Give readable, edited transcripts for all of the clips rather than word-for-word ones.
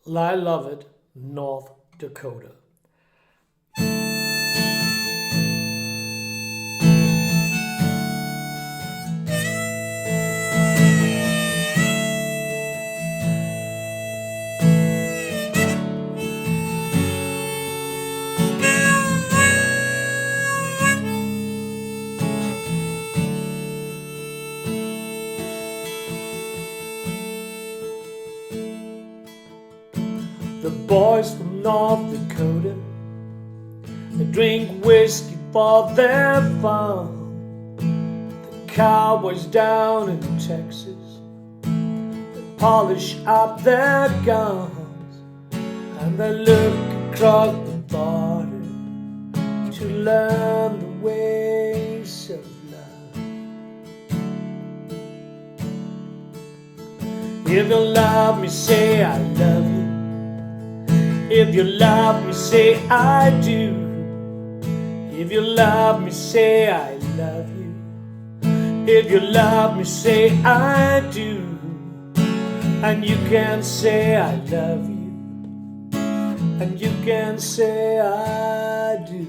Lyle Lovett, North Dakota. The boys from North Dakota, they drink whiskey for their fun. The cowboys down in Texas, they polish up their guns, and they look across the border to learn the ways of love. If you love me, say I love you. If you love me, say I do. If you love me, say I love you. If you love me, say I do. And you can say I love you, and you can say I do.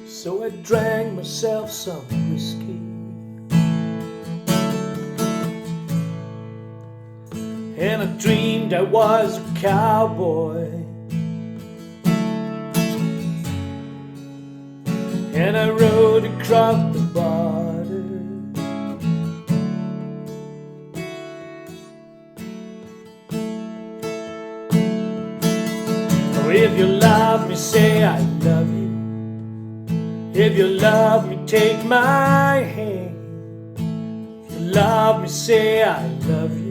So I drank myself some whiskey, and I dreamed I was a cowboy, and I rode across the border. Oh, if you love me, say I love you. If you love me, take my hand. If you love me, say I love you.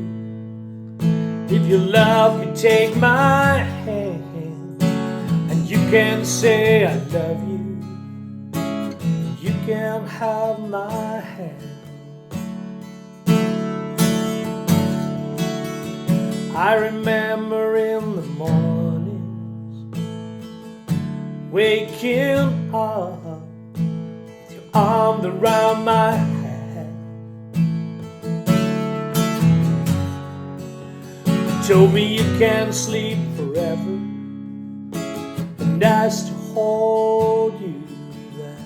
If you love me, take my hand, and you can say I love you. You can have my hand. I remember in the mornings, waking up with your arm around my head. Told me you can't sleep forever, and asked to hold you there.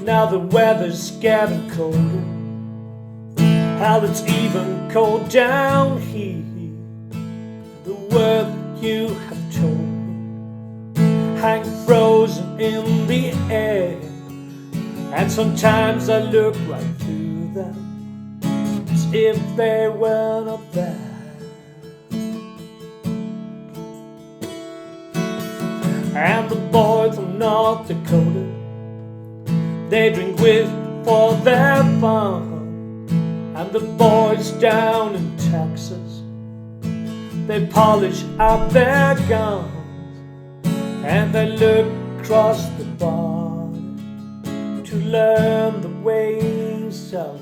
Now the weather's getting colder, hell, it's even cold down here. The word that you have told me hang frozen in the air, and sometimes I look right through them as if they were not there. And the boys from North Dakota, they drink whiskey for their fun, and the boys down in Texas, they polish up their guns, and they look across the border to learn the ways of